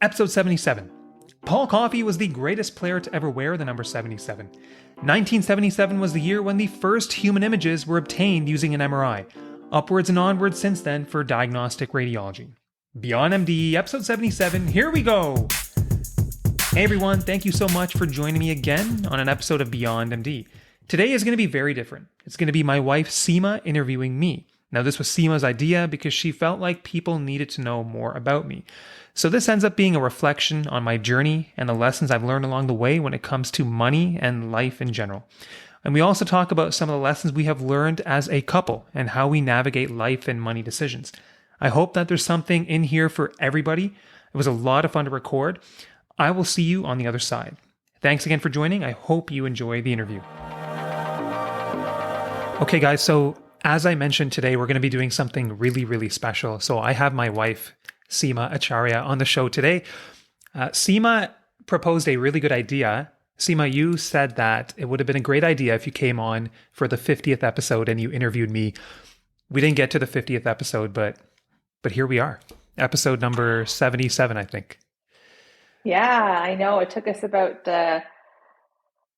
Episode 77. Paul Coffey was the greatest player to ever wear the number 77. 1977 was the year when the first human images were obtained using an MRI. Upwards and onwards since then for diagnostic radiology. Beyond MD, episode 77, here we go! Hey everyone, thank you so much for joining me again on an episode of Beyond MD. Today is going to be very different. It's going to be my wife Sima interviewing me. Now this was Sima's idea because she felt like people needed to know more about me. So this ends up being a reflection on my journey and the lessons I've learned along the way when it comes to money and life in general. And we also talk about some of the lessons we have learned as a couple and how we navigate life and money decisions. I hope that there's something in here for everybody. It was a lot of fun to record. I will see you on the other side. Thanks again for joining. I hope you enjoy the interview. Okay guys, so as I mentioned today, we're going to be doing something really, really special. So I have my wife, Sima Acharya, on the show today. Sima proposed a really good idea. Sima, you said that it would have been a great idea if you came on for the 50th episode and you interviewed me. We didn't get to the 50th episode, but here we are. Episode number 77, I think. Yeah, I know. It took us about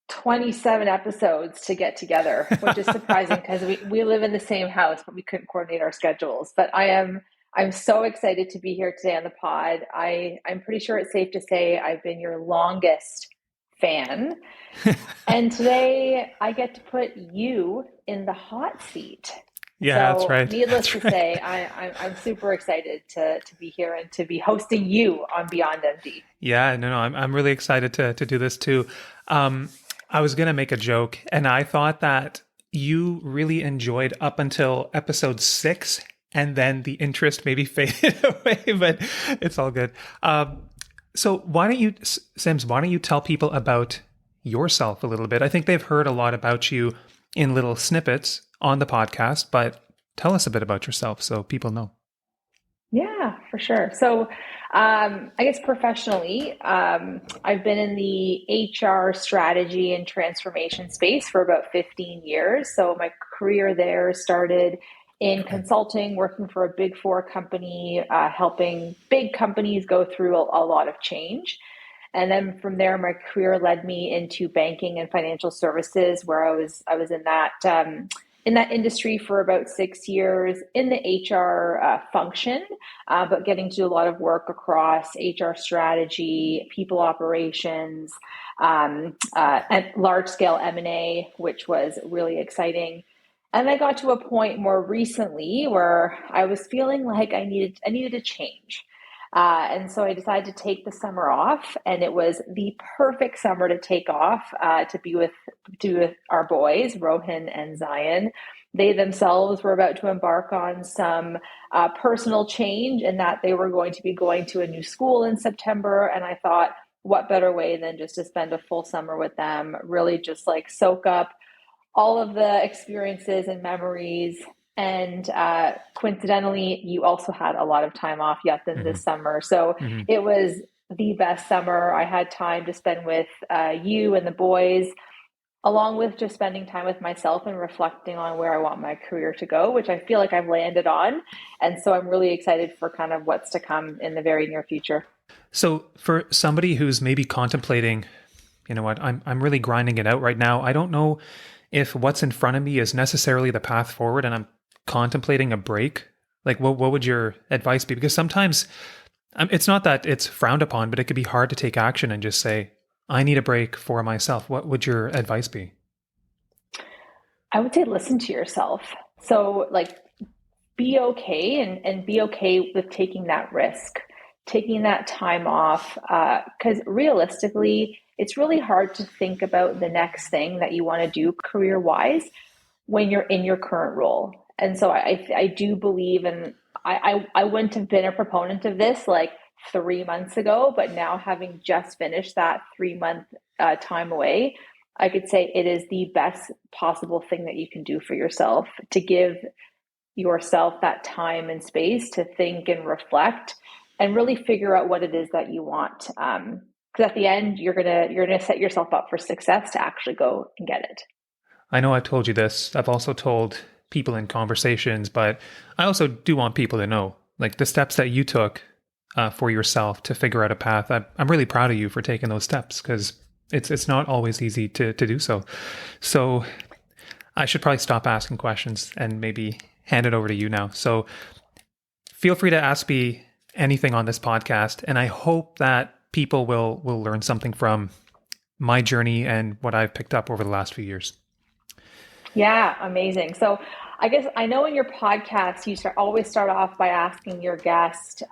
27 episodes to get together, which is surprising because we live in the same house, but we couldn't coordinate our schedules. But I'm so excited to be here today on the pod. I'm pretty sure it's safe to say I've been your longest fan. And today I get to put you in the hot seat. Yeah, So that's right. needless to say, I'm super excited to be here and to be hosting you on Beyond MD. Yeah, no, I'm really excited to do this too. I was going to make a joke, and I thought that you really enjoyed up until episode 6, and then the interest maybe faded away, but it's all good. So why don't you, Sims, why don't you tell people about yourself a little bit? I think they've heard a lot about you in little snippets on the podcast, but tell us a bit about yourself so people know. Yeah, for sure. So I guess professionally, I've been in the HR strategy and transformation space for about 15 years. So my career there started in consulting, working for a big four company, helping big companies go through a lot of change. And then from there, my career led me into banking and financial services, where I was in that industry for about 6 years in the HR function, but getting to do a lot of work across HR strategy, people operations, and large scale M&A, which was really exciting. And I got to a point more recently where I was feeling like I needed a change. And so I decided to take the summer off, and it was the perfect summer to take off to be with our boys, Rohan and Zion. They themselves were about to embark on some personal change in that they were going to be going to a new school in September. And I thought, what better way than just to spend a full summer with them, really just like soak up all of the experiences and memories. And coincidentally, you also had a lot of time off, Yatin, this summer. So it was the best summer. I had time to spend with you and the boys, along with just spending time with myself and reflecting on where I want my career to go, which I feel like I've landed on. And so I'm really excited for kind of what's to come in the very near future. So for somebody who's maybe contemplating, you know what, I'm really grinding it out right now. I don't know if what's in front of me is necessarily the path forward, and I'm contemplating a break. Like what would your advice be? Because sometimes it's not that it's frowned upon, but it could be hard to take action and just say, I need a break for myself. What would your advice be? I would say listen to yourself. So like be okay and be okay with taking that risk, taking that time off. Because realistically, it's really hard to think about the next thing that you want to do career-wise when you're in your current role. And so I do believe, and I wouldn't have been a proponent of this like 3 months ago, but now having just finished that 3-month time away, I could say it is the best possible thing that you can do for yourself, to give yourself that time and space to think and reflect and really figure out what it is that you want. Because at the end, you're gonna set yourself up for success to actually go and get it. I know I've told you this. I've also told people in conversations, but I also do want people to know, like the steps that you took, for yourself to figure out a path. I'm really proud of you for taking those steps because it's not always easy to do so. So I should probably stop asking questions and maybe hand it over to you now. So feel free to ask me anything on this podcast, and I hope that people will learn something from my journey and what I've picked up over the last few years. Yeah, amazing. So I guess I know in your podcast, you always start off by asking your guest.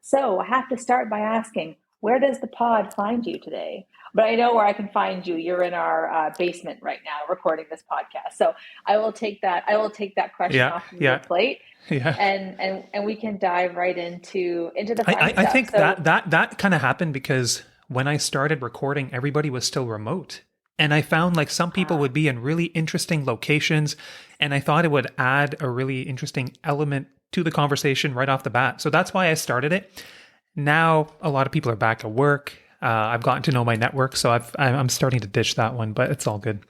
So I have to start by asking, where does the pod find you today? But I know where I can find you. You're in our basement right now recording this podcast. So I will take that question off of your plate. Yeah. And we can dive right into the fun stuff. I think that kind of happened because when I started recording, everybody was still remote. And I found like some people would be in really interesting locations. And I thought it would add a really interesting element to the conversation right off the bat. So that's why I started it. Now, a lot of people are back at work. I've gotten to know my network. So I'm starting to ditch that one, but it's all good.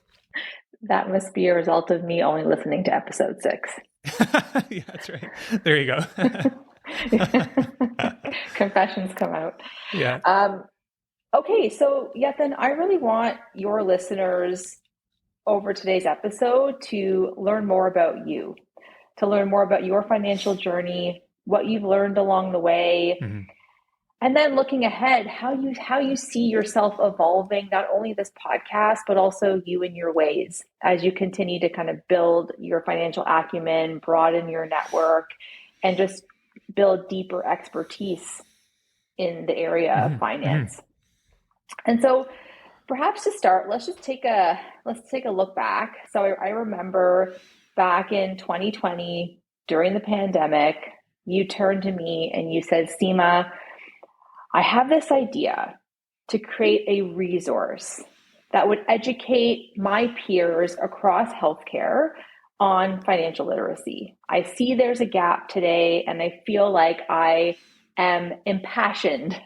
That must be a result of me only listening to episode 6. Yeah, that's right. There you go. Confessions come out. Yeah. Okay, so Yatin, I really want your listeners over today's episode to learn more about you, to learn more about your financial journey, what you've learned along the way, and then looking ahead, how you see yourself evolving, not only this podcast, but also you and your ways as you continue to kind of build your financial acumen, broaden your network, and just build deeper expertise in the area of finance. And so perhaps to start, let's take a look back. So I remember back in 2020 during the pandemic, you turned to me and you said, Sima, I have this idea to create a resource that would educate my peers across healthcare on financial literacy. I see there's a gap today, and I feel like I am impassioned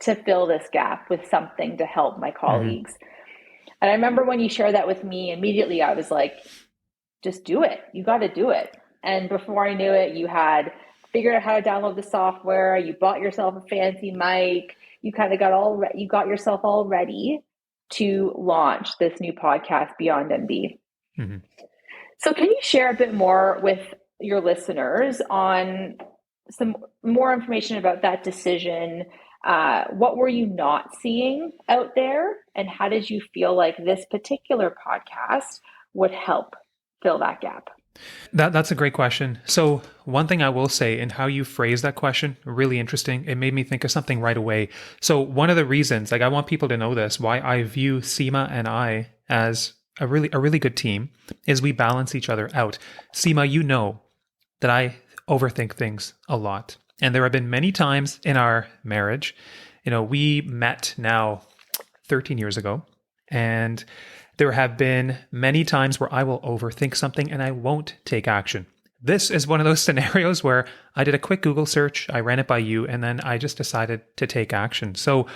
to fill this gap with something to help my colleagues. And I remember when you shared that with me, immediately I was like, just do it. You got to do it. And before I knew it, you had figured out how to download the software. You bought yourself a fancy mic. You kind of got yourself all ready to launch this new podcast, Beyond MB. So can you share a bit more with your listeners on some more information about that decision? What were you not seeing out there? And how did you feel like this particular podcast would help fill that gap? That's a great question. So one thing I will say, in how you phrase that question, really interesting. It made me think of something right away. So one of the reasons, like I want people to know this, why I view Sima and I as a really good team is we balance each other out. Sima, you know that I overthink things a lot. And there have been many times in our marriage, we met now 13 years ago, and there have been many times where I will overthink something and I won't take action. This is one of those scenarios where I did a quick Google search, I ran it by you, and then I just decided to take action. So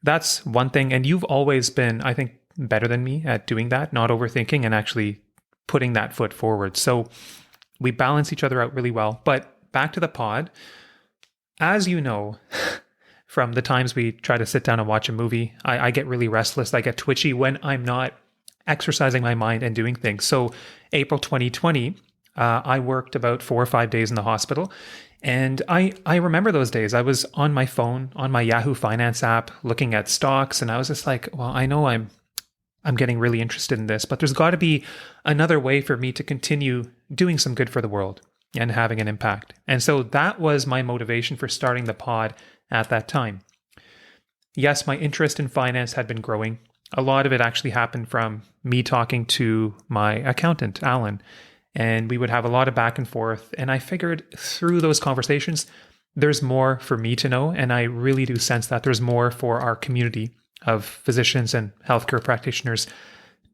that's one thing. And you've always been, I think, better than me at doing that, not overthinking and actually putting that foot forward. So we balance each other out really well. But back to the pod, as you know, from the times we try to sit down and watch a movie, I get really restless. I get twitchy when I'm not exercising my mind and doing things. So April 2020, I worked about 4 or 5 days in the hospital. And I remember those days. I was on my phone, on my Yahoo Finance app, looking at stocks. And I was just like, well, I know I'm getting really interested in this, but there's got to be another way for me to continue doing some good for the world and having an impact. And so that was my motivation for starting the pod at that time. Yes, my interest in finance had been growing. A lot of it actually happened from me talking to my accountant, Alan, and we would have a lot of back and forth. And I figured through those conversations, there's more for me to know. And I really do sense that there's more for our community of physicians and healthcare practitioners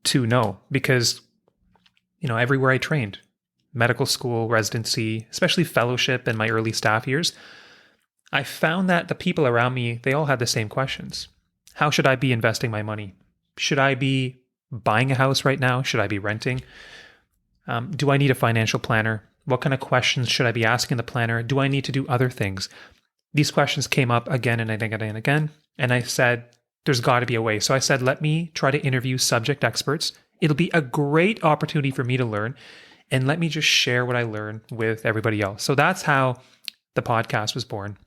to know, because, everywhere I trained, medical school, residency, especially fellowship in my early staff years, I found that the people around me, they all had the same questions. How should I be investing my money? Should I be buying a house right now? Should I be renting? Do I need a financial planner? What kind of questions should I be asking the planner? Do I need to do other things? these questions came up again and again and again. And I said, there's got to be a way. So I said, let me try to interview subject experts. It'll be a great opportunity for me to learn. And let me just share what I learn with everybody else. So that's how the podcast was born.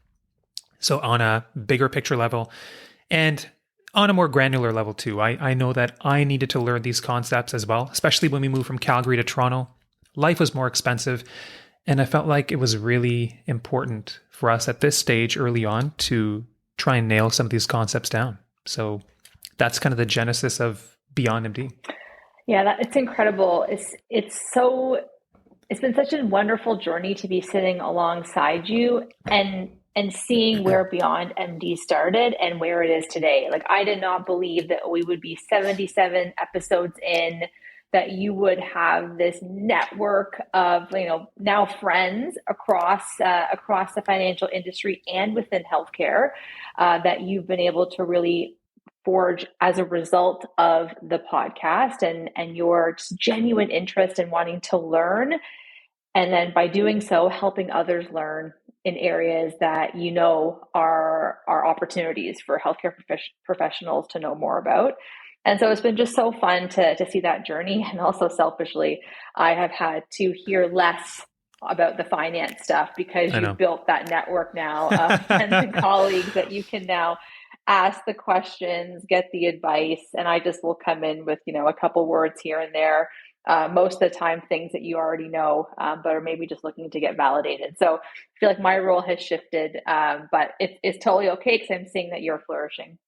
So on a bigger picture level and on a more granular level too, I know that I needed to learn these concepts as well, especially when we moved from Calgary to Toronto. Life was more expensive. And I felt like it was really important for us at this stage early on to try and nail some of these concepts down. So that's kind of the genesis of Beyond MD. Yeah, it's incredible. It's been such a wonderful journey to be sitting alongside you and seeing where Beyond MD started and where it is today. Like, I did not believe that we would be 77 episodes in, that you would have this network of, now friends across the financial industry and within healthcare, that you've been able to really forge as a result of the podcast and your just genuine interest in wanting to learn. And then by doing so, helping others learn in areas that are opportunities for healthcare professionals to know more about. And so it's been just so fun to see that journey. And also selfishly, I have had to hear less about the finance stuff because you've built that network now of friends and colleagues that you can now ask the questions, get the advice. And I just will come in with, a couple words here and there. Most of the time, things that you already know, but are maybe just looking to get validated. So I feel like my role has shifted, but it's totally okay because I'm seeing that you're flourishing.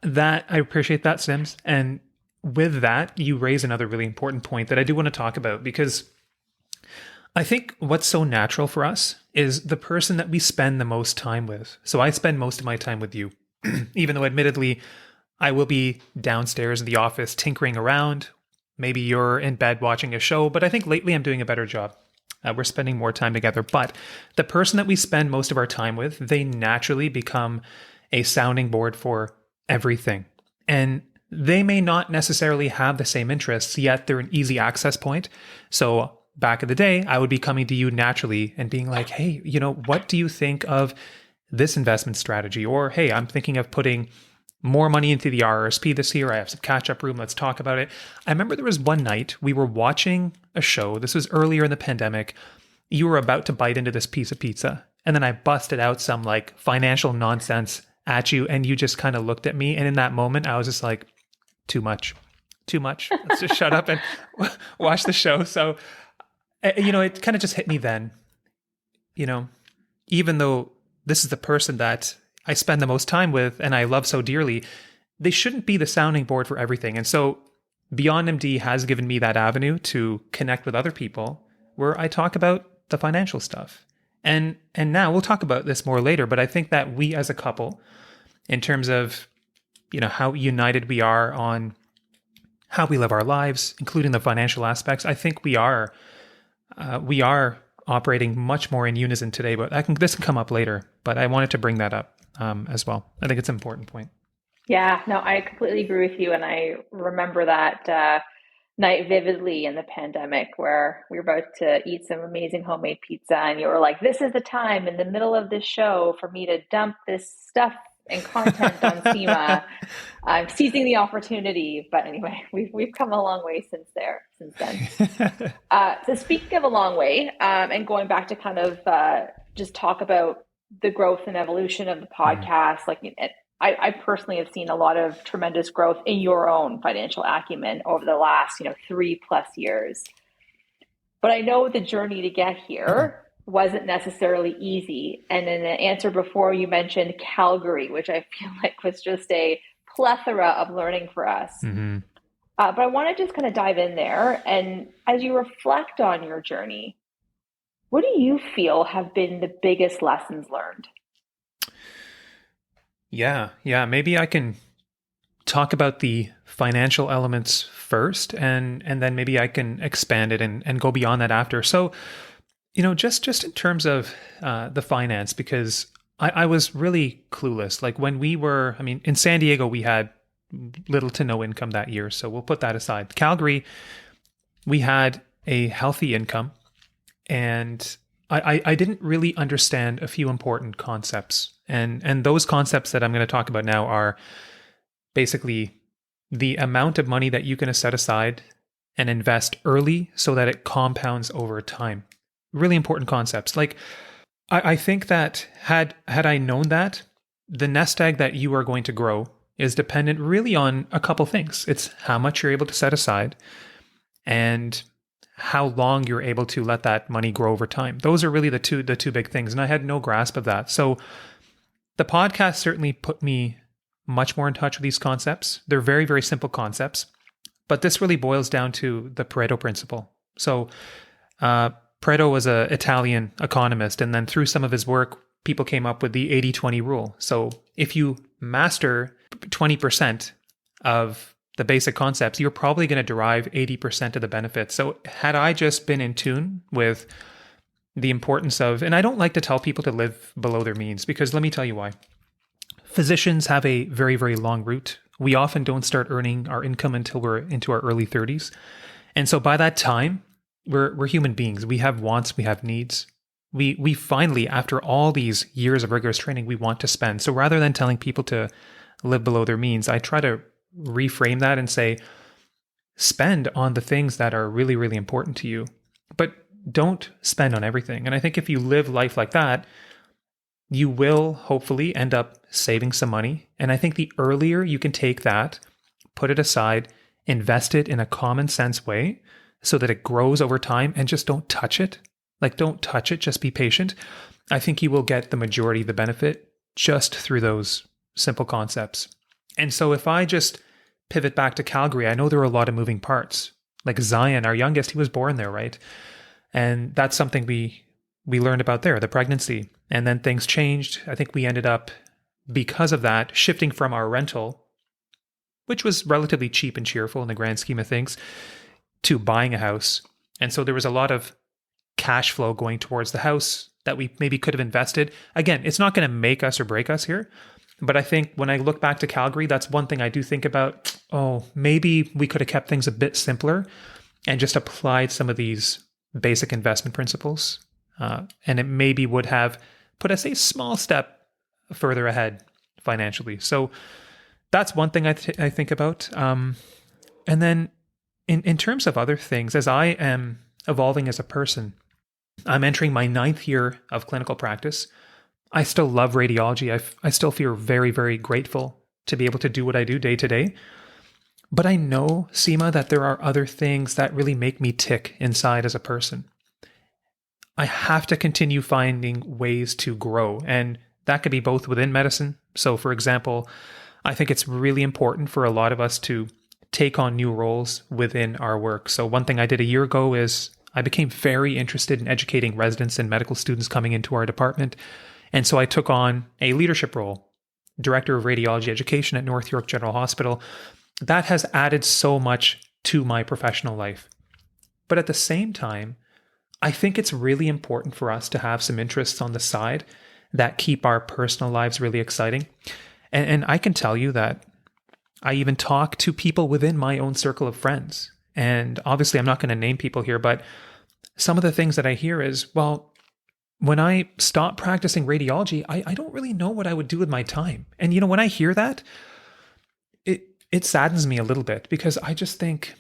That I appreciate that, Sims. And with that, you raise another really important point that I do want to talk about, because I think what's so natural for us is the person that we spend the most time with. So I spend most of my time with you, even though admittedly, I will be downstairs in the office tinkering around. Maybe you're in bed watching a show, but I think lately I'm doing a better job. We're spending more time together. But the person that we spend most of our time with, they naturally become a sounding board for everything. And they may not necessarily have the same interests, yet they're an easy access point. So back in the day, I would be coming to you naturally and being like, hey, what do you think of this investment strategy? Or, hey, I'm thinking of putting more money into the RRSP this year. I have some catch-up room. Let's talk about it. I remember there was one night we were watching a show. This was earlier in the pandemic. You were about to bite into this piece of pizza. And then I busted out some financial nonsense at you. And you just kind of looked at me. And in that moment, I was just like, too much. Let's just shut up and watch the show. So, it kind of just hit me then, even though this is the person that I spend the most time with and I love so dearly, they shouldn't be the sounding board for everything. And so Beyond MD has given me that avenue to connect with other people where I talk about the financial stuff. And now we'll talk about this more later, but I think that we as a couple, in terms of, how united we are on how we live our lives, including the financial aspects, I think we are operating much more in unison today, but this can come up later, but I wanted to bring that up as well. I think it's an important point. Yeah, no, I completely agree with you. And I remember that night vividly in the pandemic where we were about to eat some amazing homemade pizza. And you were like, this is the time in the middle of this show for me to dump this stuff and content on Sima. I'm seizing the opportunity. But anyway, we've come a long way since then. So speaking of a long way, and going back to kind of just talk about the growth and evolution of the podcast, I personally have seen a lot of tremendous growth in your own financial acumen over the last, 3+ years. But I know the journey to get here wasn't necessarily easy. And in the answer before, you mentioned Calgary, which I feel like was just a plethora of learning for us. Mm-hmm. But I want to just kind of dive in there. And as you reflect on your journey, what do you feel have been the biggest lessons learned? Yeah. Maybe I can talk about the financial elements first, and then maybe I can expand it and go beyond that after. So, just in terms of the finance, because I was really clueless. Like when we were, in San Diego, we had little to no income that year. So we'll put that aside. Calgary, we had a healthy income. And I didn't really understand a few important concepts. And those concepts that I'm going to talk about now are basically the amount of money that you can set aside and invest early so that it compounds over time. Really important concepts. Like I think that had I known that, the nest egg that you are going to grow is dependent really on a couple things. It's how much you're able to set aside and how long you're able to let that money grow over time. Those are really the two big things. And I had no grasp of that. So the podcast certainly put me much more in touch with these concepts. They're very, very simple concepts, but this really boils down to the Pareto principle. So Pareto was an Italian economist, and then through some of his work, people came up with the 80-20 rule. So if you master 20% of the basic concepts, you're probably going to derive 80% of the benefits. So had I just been in tune with the importance of, and I don't like to tell people to live below their means, because let me tell you why. Physicians have a very, very long route. We often don't start earning our income until we're into our early 30s. And so by that time, we're human beings. We have wants, we have needs. We finally, after all these years of rigorous training, we want to spend. So rather than telling people to live below their means, I try to reframe that and say, spend on the things that are really, really important to you, but don't spend on everything. And I think if you live life like that, you will hopefully end up saving some money. And I think the earlier you can take that, put it aside, invest it in a common sense way so that it grows over time, and just don't touch it. Like, don't touch it, just be patient. I think you will get the majority of the benefit just through those simple concepts. And so if I just pivot back to Calgary, I know there are a lot of moving parts. Like Zion, our youngest, he was born there, right? And that's something we learned about there, the pregnancy. And then things changed. I think we ended up, because of that, shifting from our rental, which was relatively cheap and cheerful in the grand scheme of things, to buying a house. And so there was a lot of cash flow going towards the house that we maybe could have invested. Again, it's not going to make us or break us here. But I think when I look back to Calgary, that's one thing I do think about. Oh, maybe we could have kept things a bit simpler and just applied some of these basic investment principles. And it maybe would have put us a small step further ahead financially. So that's one thing I think about. And then in terms of other things, as I am evolving as a person, I'm entering my 9th year of clinical practice. I still love radiology. I still feel very, very grateful to be able to do what I do day to day. But I know, Sima, that there are other things that really make me tick inside as a person. I have to continue finding ways to grow, and that could be both within medicine. So, for example, I think it's really important for a lot of us to take on new roles within our work. So one thing I did a year ago is I became very interested in educating residents and medical students coming into our department. And so I took on a leadership role, Director of Radiology Education at North York General Hospital. That has added so much to my professional life. But at the same time, I think it's really important for us to have some interests on the side that keep our personal lives really exciting. And I can tell you that I even talk to people within my own circle of friends. And obviously, I'm not going to name people here, but some of the things that I hear is, well, when I stop practicing radiology, I don't really know what I would do with my time. And, you know, when I hear that, it saddens me a little bit, because I just think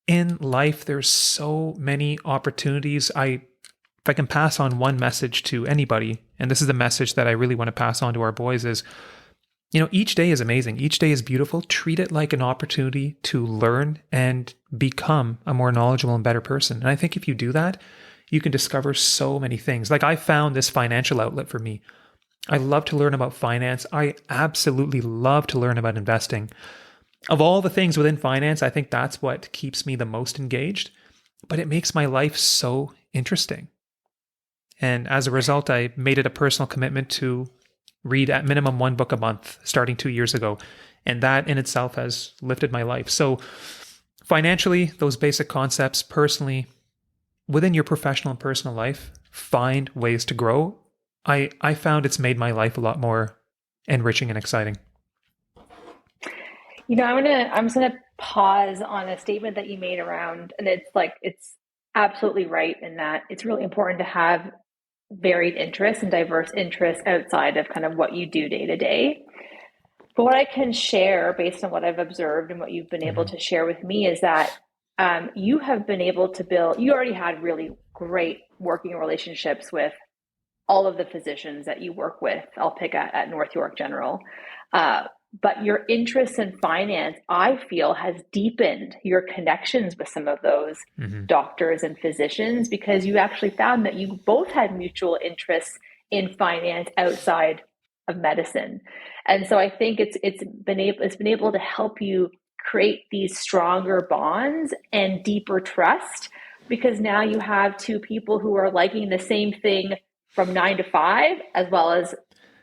in life, there's so many opportunities. If I can pass on one message to anybody, and this is the message that I really want to pass on to our boys, is, you know, each day is amazing. Each day is beautiful. Treat it like an opportunity to learn and become a more knowledgeable and better person. And I think if you do that, you can discover so many things. Like, I found this financial outlet for me. I love to learn about finance. I absolutely love to learn about investing. Of all the things within finance, I think that's what keeps me the most engaged, but it makes my life so interesting. And as a result, I made it a personal commitment to read at minimum one book a month starting 2 years ago. And that in itself has lifted my life. So financially, those basic concepts, personally, within your professional and personal life, find ways to grow. I found it's made my life a lot more enriching and exciting. You know, I'm just gonna pause on a statement that you made around, and it's absolutely right in that it's really important to have varied interests and diverse interests outside of kind of what you do day to day. But what I can share based on what I've observed and what you've been able Hmm. to share with me is that you have been able to build, you already had really great working relationships with all of the physicians that you work with. I'll pick at North York General. Uh, but your interest in finance, I feel, has deepened your connections with some of those Hmm. doctors and physicians because you actually found that you both had mutual interests in finance outside of medicine. And so I think it's been able to help you create these stronger bonds and deeper trust because now you have two people who are liking the same thing from 9 to 5 as well as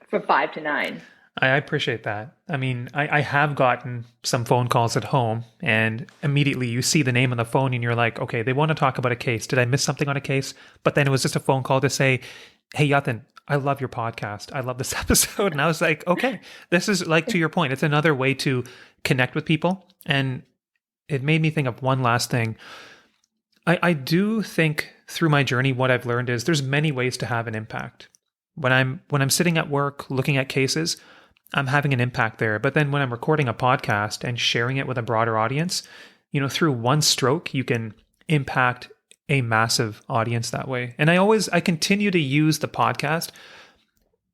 from 5 to 9. I appreciate that. I mean, I have gotten some phone calls at home, and immediately you see the name on the phone and you're like, okay, they want to talk about a case. Did I miss something on a case? But then it was just a phone call to say, hey, Yatin, I love your podcast. I love this episode. And I was like, okay, this is like, to your point, it's another way to connect with people. And it made me think of one last thing. I do think through my journey, what I've learned is there's many ways to have an impact. When I'm sitting at work looking at cases, I'm having an impact there. But then when I'm recording a podcast and sharing it with a broader audience, through one stroke, you can impact a massive audience that way. And I continue to use the podcast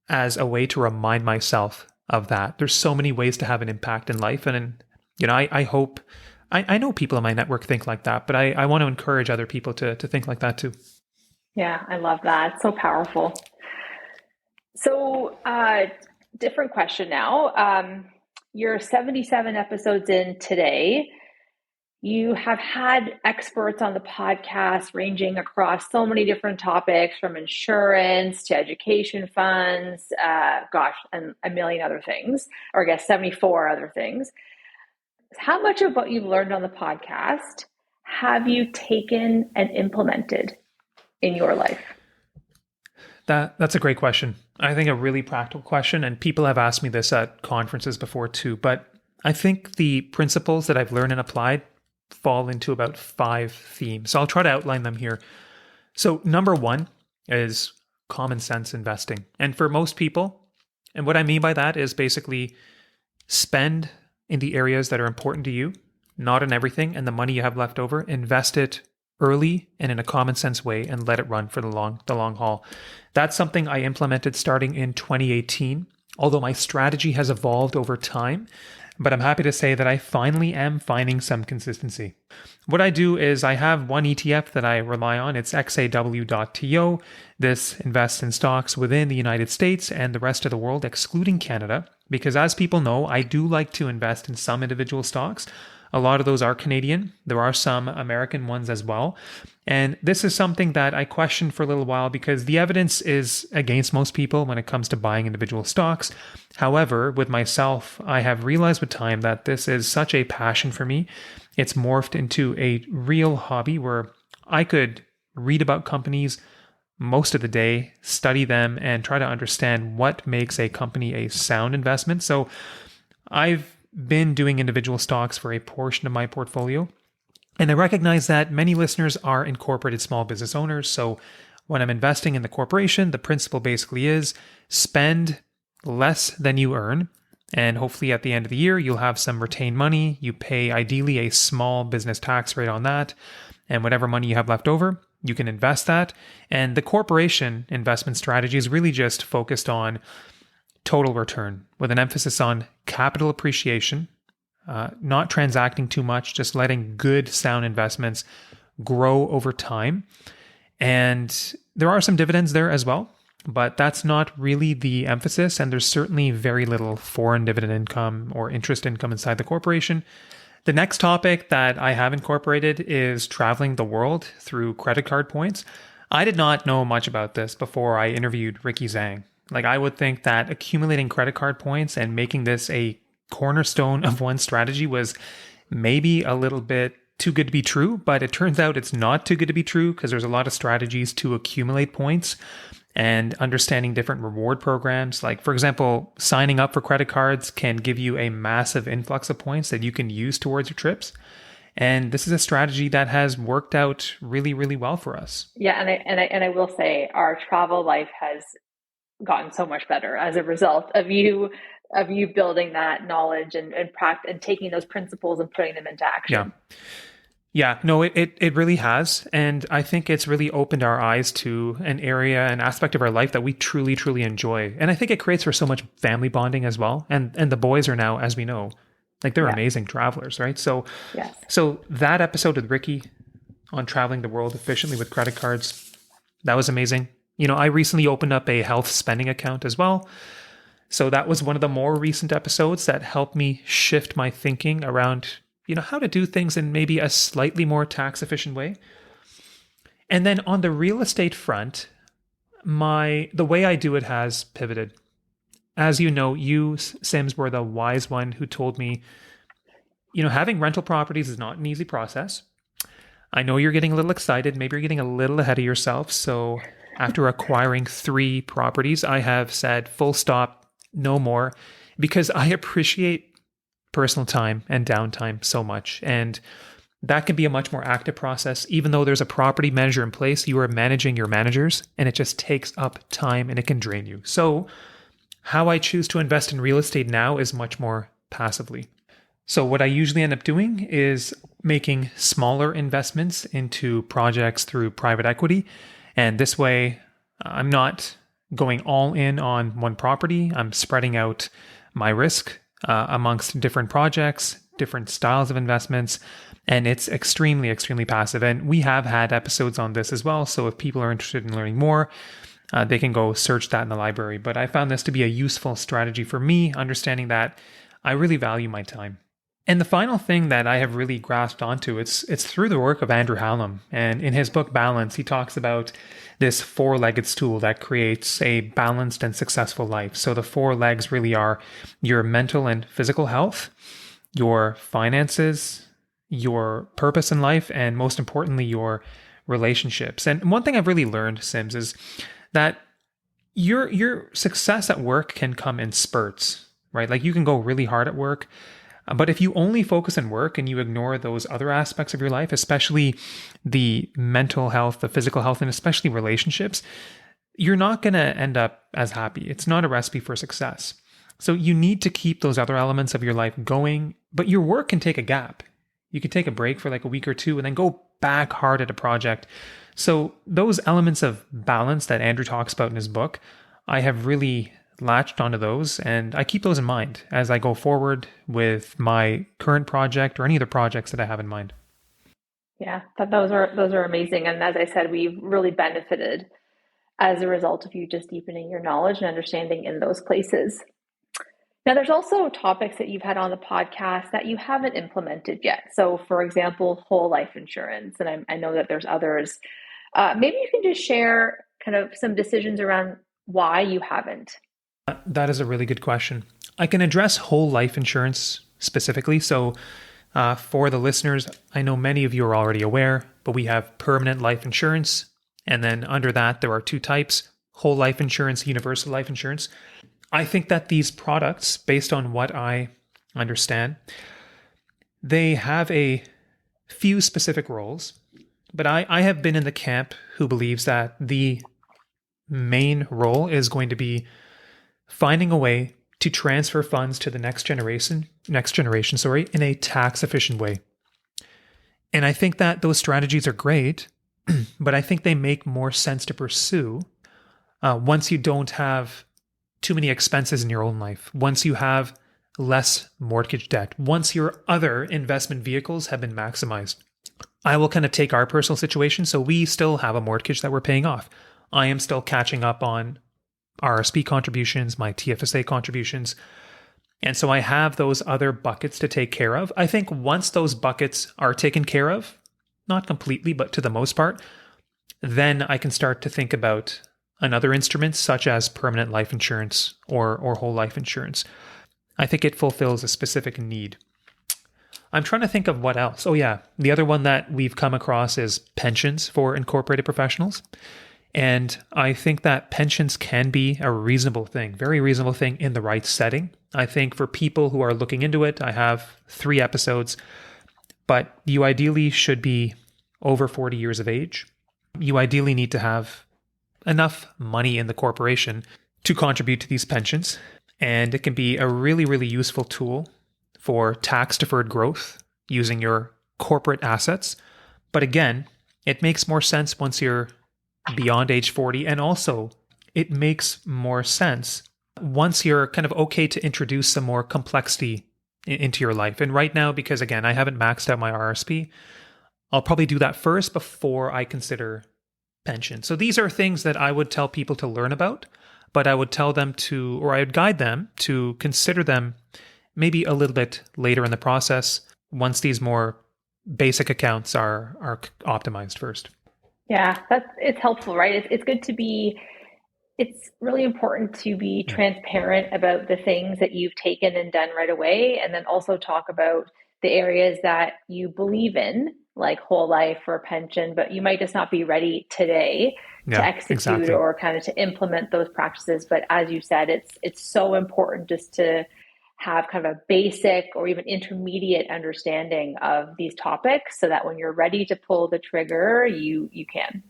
as a way to remind myself of that. There's so many ways to have an impact in life. And, I hope, I know people in my network think like that, but I want to encourage other people to think like that too. Yeah, I love that. It's so powerful. So, different question now. You're 77 episodes in today. You have had experts on the podcast ranging across so many different topics from insurance to education funds, and a million other things, or I guess 74 other things. How much of what you've learned on the podcast have you taken and implemented in your life? That's a great question. I think a really practical question, and people have asked me this at conferences before too, but I think the principles that I've learned and applied fall into about 5 themes. So I'll try to outline them here. So number 1 is common sense investing. And for most people, and what I mean by that is basically spend in the areas that are important to you, not in everything, and the money you have left over, invest it early and in a common sense way and let it run for the long haul. That's something I implemented starting in 2018, although my strategy has evolved over time, but I'm happy to say that I finally am finding some consistency. What I do is I have one ETF that I rely on. It's XAW.TO. This invests in stocks within the United States and the rest of the world, excluding Canada, because as people know, I do like to invest in some individual stocks. A lot of those are Canadian. There are some American ones as well. And this is something that I questioned for a little while because the evidence is against most people when it comes to buying individual stocks. However, with myself, I have realized with time that this is such a passion for me. It's morphed into a real hobby where I could read about companies most of the day, study them, and try to understand what makes a company a sound investment. So I've been doing individual stocks for a portion of my portfolio. And I recognize that many listeners are incorporated small business owners. So when I'm investing in the corporation, the principle basically is spend less than you earn. And hopefully at the end of the year, you'll have some retained money. You pay ideally a small business tax rate on that. And whatever money you have left over, you can invest that. And the corporation investment strategy is really just focused on total return with an emphasis on capital appreciation, not transacting too much, just letting good, sound investments grow over time. And there are some dividends there as well, but that's not really the emphasis. And there's certainly very little foreign dividend income or interest income inside the corporation. The next topic that I have incorporated is traveling the world through credit card points. I did not know much about this before I interviewed Ricky Zhang. Like, I would think that accumulating credit card points and making this a cornerstone of one strategy was maybe a little bit too good to be true, but it turns out it's not too good to be true because there's a lot of strategies to accumulate points and understanding different reward programs. Like, for example, signing up for credit cards can give you a massive influx of points that you can use towards your trips. And this is a strategy that has worked out really, really well for us. Yeah, and I will say our travel life has gotten so much better as a result of you building that knowledge and practice and taking those principles and putting them into Yeah. action. Yeah, no, it really has. And I think it's really opened our eyes to an area, an aspect of our life that we truly, truly enjoy. And I think it creates for so much family bonding as well. And the boys are now, as we know, like they're Yeah. amazing travelers, right? So Yes. so that episode with Ricky on traveling the world efficiently with credit cards, that was amazing. I recently opened up a health spending account as well. So that was one of the more recent episodes that helped me shift my thinking around, how to do things in maybe a slightly more tax efficient way. And then on the real estate front, the way I do it has pivoted. As you know, you, Sims, were the wise one who told me, having rental properties is not an easy process. I know you're getting a little excited. Maybe you're getting a little ahead of yourself. So after acquiring 3 properties, I have said full stop, no more, because I appreciate personal time and downtime so much. And that can be a much more active process. Even though there's a property manager in place, you are managing your managers, and it just takes up time and it can drain you. So how I choose to invest in real estate now is much more passively. So what I usually end up doing is making smaller investments into projects through private equity. And this way, I'm not going all in on one property. I'm spreading out my risk amongst different projects, different styles of investments, and it's extremely, extremely passive. And we have had episodes on this as well. So if people are interested in learning more, they can go search that in the library. But I found this to be a useful strategy for me, understanding that I really value my time. And the final thing that I have really grasped onto, it's through the work of Andrew Hallam. And in his book, Balance, he talks about this 4-legged stool that creates a balanced and successful life. So the 4 legs really are your mental and physical health, your finances, your purpose in life, and most importantly, your relationships. And one thing I've really learned, Sims, is that your success at work can come in spurts, right? Like you can go really hard at work, but if you only focus on work and you ignore those other aspects of your life, especially the mental health, the physical health, and especially relationships, you're not going to end up as happy. It's not a recipe for success. So you need to keep those other elements of your life going, but your work can take a gap. You can take a break for like a week or 2 and then go back hard at a project. So those elements of balance that Andrew talks about in his book, I have really latched onto those, and I keep those in mind as I go forward with my current project or any other projects that I have in mind. Yeah, those are amazing. And as I said, we've really benefited as a result of you just deepening your knowledge and understanding in those places. Now, there's also topics that you've had on the podcast that you haven't implemented yet. So, for example, whole life insurance, and I know that there's others. Maybe you can just share kind of some decisions around why you haven't. That is a really good question. I can address whole life insurance specifically. So, for the listeners, I know many of you are already aware, but we have permanent life insurance. And then under that, there are 2 types: whole life insurance, universal life insurance. I think that these products, based on what I understand, they have a few specific roles. But I have been in the camp who believes that the main role is going to be finding a way to transfer funds to the next generation, in a tax efficient way. And I think that those strategies are great, but I think they make more sense to pursue once you don't have too many expenses in your own life, once you have less mortgage debt, once your other investment vehicles have been maximized. I will kind of take our personal situation. So we still have a mortgage that we're paying off. I am still catching up on RSP contributions, my TFSA contributions. And so I have those other buckets to take care of. I think once those buckets are taken care of, not completely, but to the most part, then I can start to think about another instrument such as permanent life insurance or whole life insurance. I think it fulfills a specific need. I'm trying to think of what else. Oh yeah, the other one that we've come across is pensions for incorporated professionals. And I think that pensions can be a reasonable thing, very reasonable thing in the right setting. I think for people who are looking into it, I have 3 episodes. but you ideally should be over 40 years of age. You ideally need to have enough money in the corporation to contribute to these pensions. And it can be a really, really useful tool for tax deferred growth using your corporate assets. But again, it makes more sense once you're beyond age 40. And also, it makes more sense once you're kind of okay to introduce some more complexity into your life. And right now, because again, I haven't maxed out my RSP, I'll probably do that first before I consider pension. So these are things that I would tell people to learn about, but I would tell them to, or I would guide them to consider them maybe a little bit later in the process once these more basic accounts are optimized first. Yeah, it's helpful, right? It's good to be, it's really important to be transparent about the things that you've taken and done right away, and then also talk about the areas that you believe in, like whole life or pension, but you might just not be ready today to Yeah, execute exactly. or kind of to implement those practices. But as you said, it's so important just to have kind of a basic or even intermediate understanding of these topics so that when you're ready to pull the trigger, you can.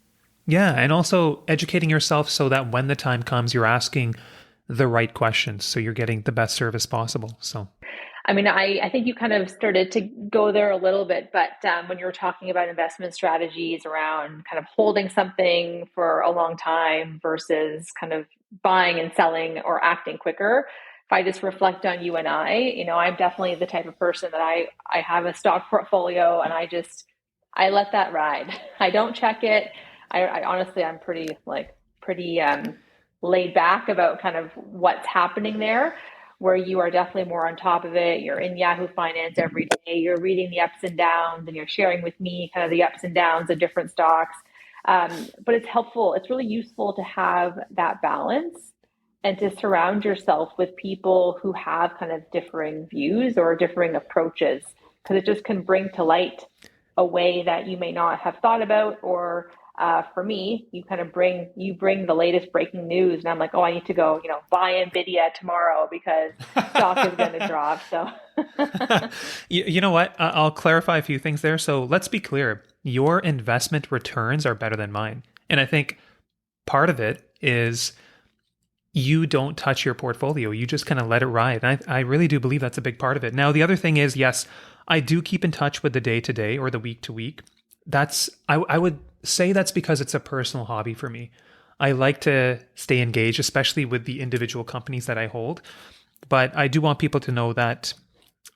Yeah, and also educating yourself so that when the time comes, you're asking the right questions, so you're getting the best service possible. So, I mean, I think you kind of started to go there a little bit, but when you were talking about investment strategies around kind of holding something for a long time versus kind of buying and selling or acting quicker, if I just reflect on you and I'm definitely the type of person that I have a stock portfolio and I let that ride. I don't check it. I honestly, I'm pretty laid back about kind of what's happening there, where you are definitely more on top of it. You're in Yahoo Finance every day. You're reading the ups and downs, and you're sharing with me kind of the ups and downs of different stocks. But it's helpful. It's really useful to have that balance and to surround yourself with people who have kind of differing views or differing approaches, because it just can bring to light a way that you may not have thought about, or for me, you kind of bring the latest breaking news, and I'm like, oh, I need to go, buy Nvidia tomorrow because stock is going to drop. So, you know what? I'll clarify a few things there. So let's be clear. Your investment returns are better than mine. And I think part of it is you don't touch your portfolio. You just kind of let it ride. And I really do believe that's a big part of it. Now, the other thing is, yes, I do keep in touch with the day to day or the week to week. I would say that's because it's a personal hobby for me. I like to stay engaged, especially with the individual companies that I hold. But I do want people to know that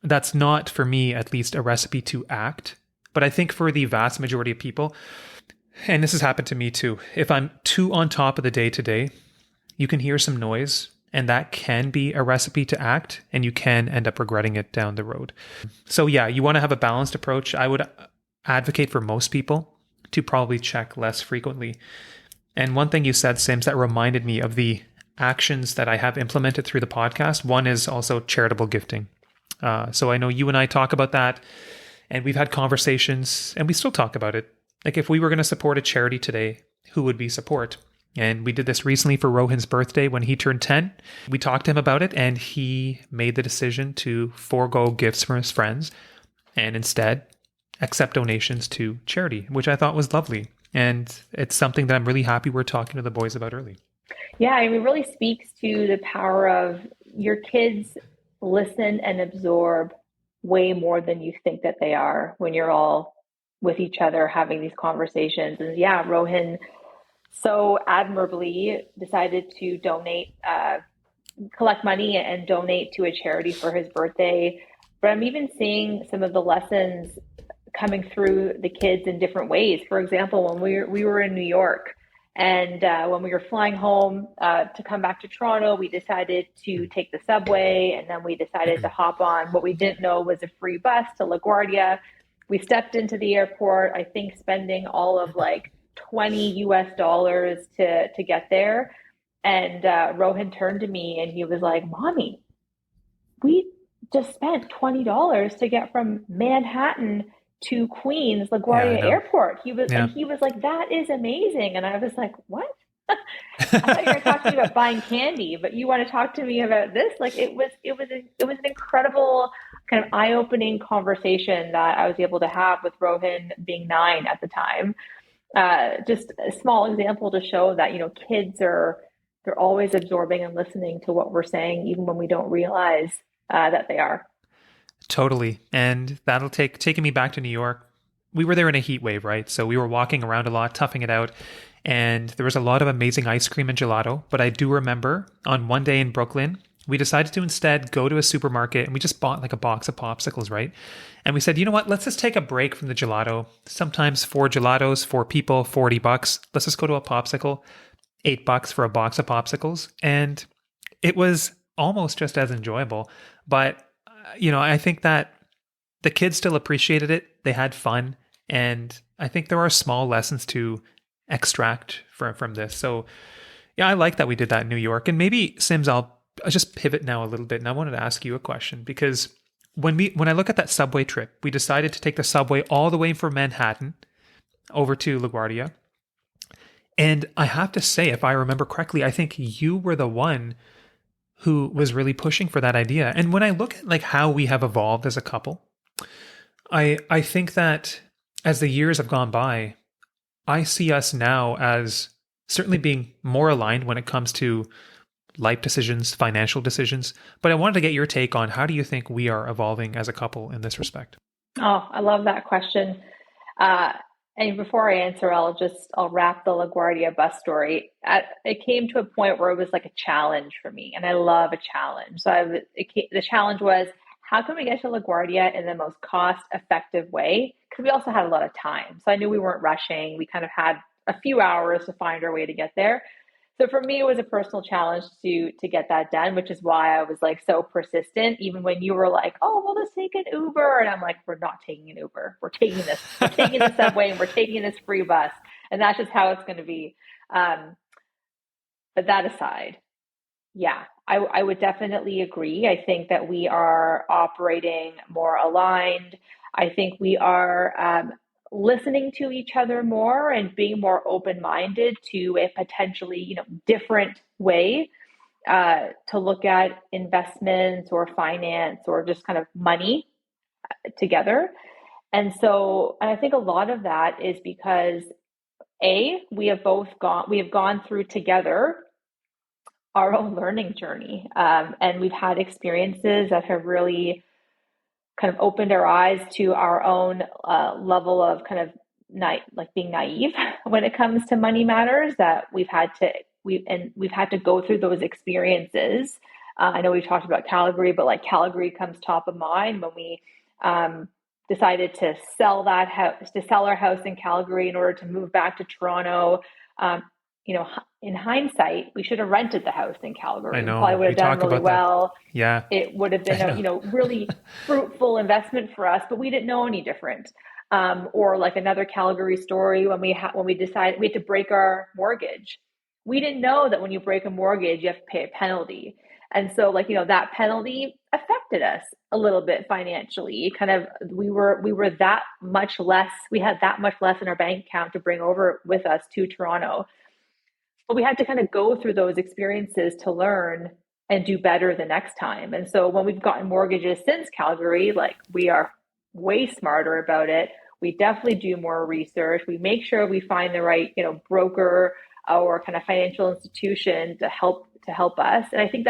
that's not, for me at least, a recipe to act. But I think for the vast majority of people, and this has happened to me too, if I'm too on top of the day to day, you can hear some noise, and that can be a recipe to act, and you can end up regretting it down the road. So yeah, you want to have a balanced approach. I would advocate for most people to probably check less frequently. And one thing you said, Sims, that reminded me of the actions that I have implemented through the podcast. One is also charitable gifting. So I know you and I talk about that, and we've had conversations, and we still talk about it. Like, if we were going to support a charity today, who would we support? And we did this recently for Rohin's birthday when he turned 10. We talked to him about it, and he made the decision to forego gifts from his friends and instead accept donations to charity, which I thought was lovely. And it's something that I'm really happy we're talking to the boys about early. yeah, I mean, it really speaks to the power of your kids listen and absorb way more than you think that they are when you're all with each other having these conversations. And yeah, Rohin so admirably decided to collect money and donate to a charity for his birthday. But I'm even seeing some of the lessons coming through the kids in different ways. For example, when we were in New York, and when we were flying home to come back to Toronto, we decided to take the subway, and then we decided to hop on what we didn't know was a free bus to LaGuardia. We stepped into the airport, I think spending all of like $20 to get there. And Rohan turned to me and he was like, Mommy, we just spent $20 to get from Manhattan to Queens Yeah, I LaGuardia know. Airport. He was Yeah. and he was like, that is amazing. And I was like, what? I thought you were going to talk to me about buying candy, but you want to talk to me about this? Like, it was an incredible kind of eye-opening conversation that I was able to have with Rohan being 9 at the time. Just a small example to show that, kids they're always absorbing and listening to what we're saying, even when we don't realize that they are. Totally. And that'll taking me back to New York. We were there in a heat wave, right? So we were walking around a lot, toughing it out. And there was a lot of amazing ice cream and gelato. But I do remember on one day in Brooklyn, we decided to instead go to a supermarket and we just bought like a box of popsicles, right? And we said, you know what? Let's just take a break from the gelato. Sometimes 4 gelatos, 4 people, $40. Let's just go to a popsicle. $8 for a box of popsicles. And it was almost just as enjoyable. But, I think that the kids still appreciated it. They had fun. And I think there are small lessons to extract from this. So, yeah, I like that we did that in New York. And maybe, Sims, I'll just pivot now a little bit. And I wanted to ask you a question because when I look at that subway trip, we decided to take the subway all the way from Manhattan over to LaGuardia. And I have to say, if I remember correctly, I think you were the one who was really pushing for that idea. And when I look at like how we have evolved as a couple, I think that as the years have gone by, I see us now as certainly being more aligned when it comes to life decisions, financial decisions. But I wanted to get your take on how do you think we are evolving as a couple in this respect? Oh, I love that question. And before I answer, I'll wrap the LaGuardia bus story. It came to a point where it was like a challenge for me, and I love a challenge. So the challenge was, how can we get to LaGuardia in the most cost-effective way? Because we also had a lot of time. So I knew we weren't rushing. We kind of had a few hours to find our way to get there. So for me, it was a personal challenge to get that done, which is why I was like so persistent, even when you were like, "Oh, well, let's take an Uber," and I'm like, "We're not taking an Uber. We're taking this. We're taking the subway, and we're taking this free bus, and that's just how it's going to be." But that aside, yeah, I would definitely agree. I think that we are operating more aligned. I think we are listening to each other more and being more open-minded to a potentially, different way to look at investments or finance or just kind of money together. And I think a lot of that is because we have gone through together our own learning journey. And we've had experiences that have really kind of opened our eyes to our own level of kind of like being naive when it comes to money matters, that we've had to go through those experiences. I know we've talked about Calgary, but like Calgary comes top of mind when we decided to sell our house in Calgary in order to move back to Toronto. In hindsight, we should have rented the house in Calgary. I We probably know. would We have done talk really about that. well. Yeah, It would have been I a, know. really fruitful investment for us, but we didn't know any different. Or like another Calgary story when we decided we had to break our mortgage. We didn't know that when you break a mortgage, you have to pay a penalty. And so that penalty affected us a little bit financially. Kind of we had that much less in our bank account to bring over with us to Toronto. But we had to kind of go through those experiences to learn and do better the next time. And so when we've gotten mortgages since Calgary, like we are way smarter about it. We definitely do more research. We make sure we find the right, broker or kind of financial institution to help us. And I think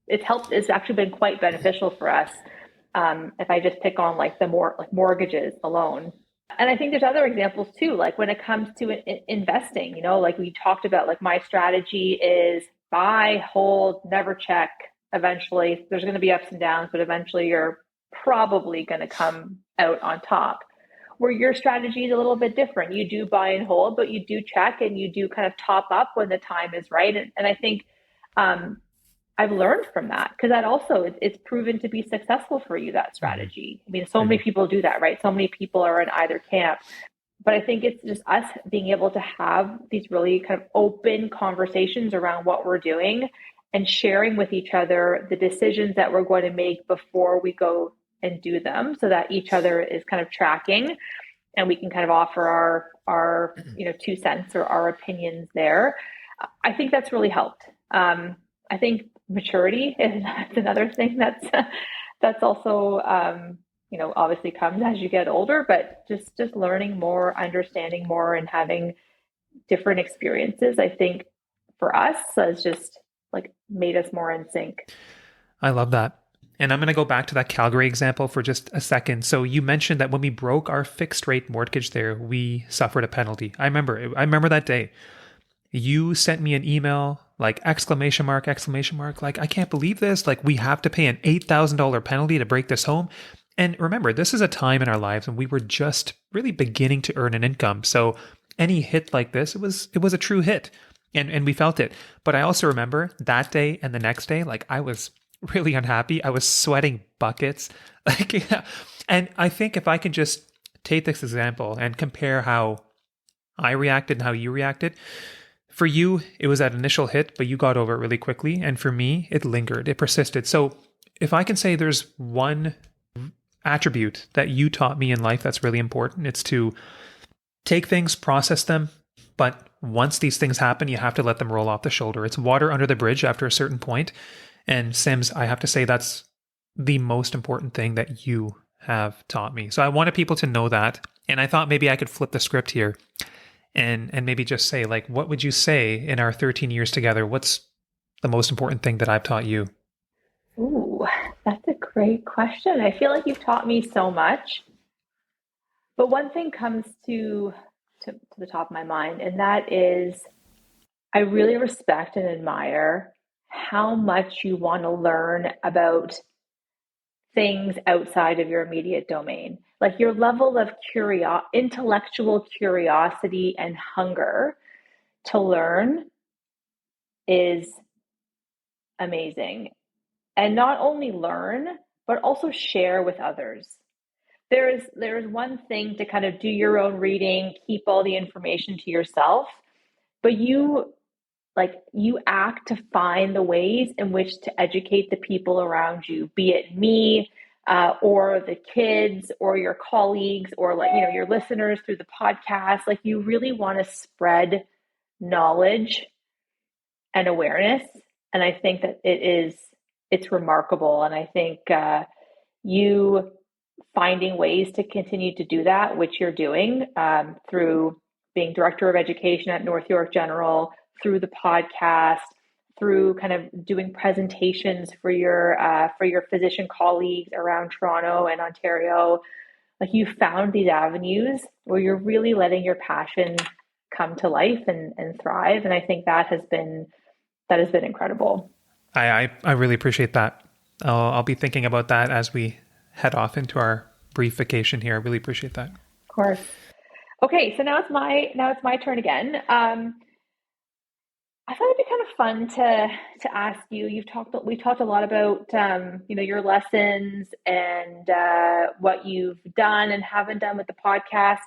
it's actually been quite beneficial for us. If I just pick on like the more like mortgages alone. And I think there's other examples too, like when it comes to investing, like we talked about, like my strategy is buy, hold, never check. Eventually, there's going to be ups and downs, but eventually you're probably going to come out on top. Where your strategy is a little bit different. You do buy and hold, but you do check and you do kind of top up when the time is right. And I think I've learned from that because that also it's proven to be successful for you, that strategy. I mean, so many people do that, right? So many people are in either camp. But I think it's just us being able to have these really kind of open conversations around what we're doing and sharing with each other the decisions that we're going to make before we go and do them, so that each other is kind of tracking and we can kind of offer our 2 cents or our opinions there. I think that's really helped. I think maturity is another thing That's also, obviously comes as you get older, but just learning more, understanding more, and having different experiences, I think for us has just like made us more in sync. I love that. And I'm going to go back to that Calgary example for just a second. So you mentioned that when we broke our fixed rate mortgage there, we suffered a penalty. I remember that day. You sent me an email like exclamation mark, exclamation mark, like I can't believe this. Like we have to pay an $8,000 penalty to break this home. And remember, this is a time in our lives when we were just really beginning to earn an income. So any hit like this, it was a true hit. And we felt it. But I also remember that day and the next day, like I was really unhappy. I was sweating buckets. Like, yeah. And I think if I can just take this example and compare how I reacted and how you reacted, for you, it was that initial hit, but you got over it really quickly. And for me, it lingered, it persisted. So if I can say there's one attribute that you taught me in life that's really important, it's to take things, process them. But once these things happen, you have to let them roll off the shoulder. It's water under the bridge after a certain point. And Sims, I have to say that's the most important thing that you have taught me. So I wanted people to know that. And I thought maybe I could flip the script here and maybe just say, like, what would you say in our 13 years together? What's the most important thing that I've taught you? Ooh, that's a great question. I feel like you've taught me so much, but one thing comes to the top of my mind, and that is I really respect and admire how much you want to learn about things outside of your immediate domain. Like your level of intellectual curiosity and hunger to learn is amazing. And not only learn, but also share with others. There is one thing to kind of do your own reading, keep all the information to yourself, but you act to find the ways in which to educate the people around you, be it me, or the kids or your colleagues or your listeners through the podcast. Like you really want to spread knowledge and awareness. And I think that it's remarkable. And I think you finding ways to continue to do that, which you're doing through being director of education at North York General, through the podcast, through kind of doing presentations for your physician colleagues around Toronto and Ontario. Like you found these avenues where you're really letting your passion come to life and thrive. And I think that has been incredible. I really appreciate that. I'll be thinking about that as we head off into our brief vacation here. I really appreciate that. Of course. Okay, so now it's my turn again. I thought it'd be kind of fun to ask you. We talked a lot about your lessons and what you've done and haven't done with the podcast.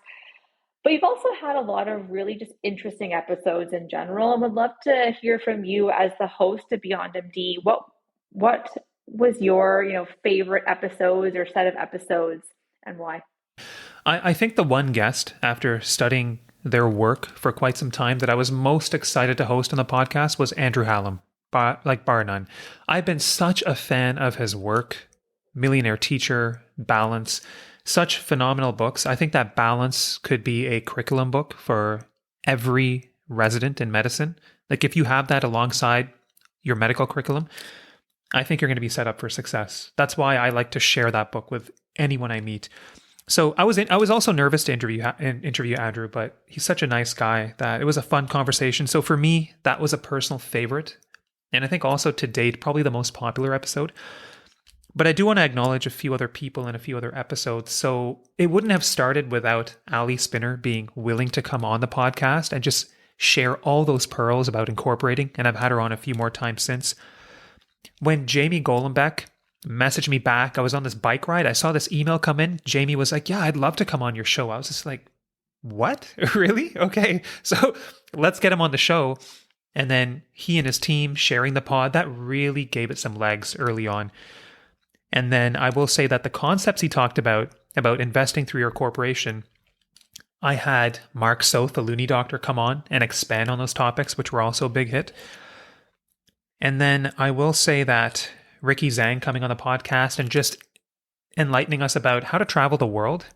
But you've also had a lot of really just interesting episodes in general, and would love to hear from you as the host of Beyond MD. What was your favorite episodes or set of episodes, and why? I think the one guest, after studying their work for quite some time, that I was most excited to host on the podcast was Andrew Hallam, bar none. I've been such a fan of his work, Millionaire Teacher, Balance, such phenomenal books. I think that Balance could be a curriculum book for every resident in medicine. Like if you have that alongside your medical curriculum, I think you're going to be set up for success. That's why I like to share that book with anyone I meet. So I was also nervous to interview Andrew, but he's such a nice guy that it was a fun conversation. So for me, that was a personal favorite. And I think also to date, probably the most popular episode. But I do want to acknowledge a few other people in a few other episodes. So it wouldn't have started without Ali Spinner being willing to come on the podcast and just share all those pearls about incorporating. And I've had her on a few more times since. When Jamie Golenbeck messaged me back, I was on this bike ride. I saw this email come in. Jamie was like, yeah, I'd love to come on your show. I was just like, what? Really? Okay. So let's get him on the show. And then he and his team sharing the pod, that really gave it some legs early on. And then I will say that the concepts he talked about investing through your corporation, I had Mark South, the Looney Doctor, come on and expand on those topics, which were also a big hit. And then I will say that Ricky Zhang coming on the podcast and just enlightening us about how to travel the world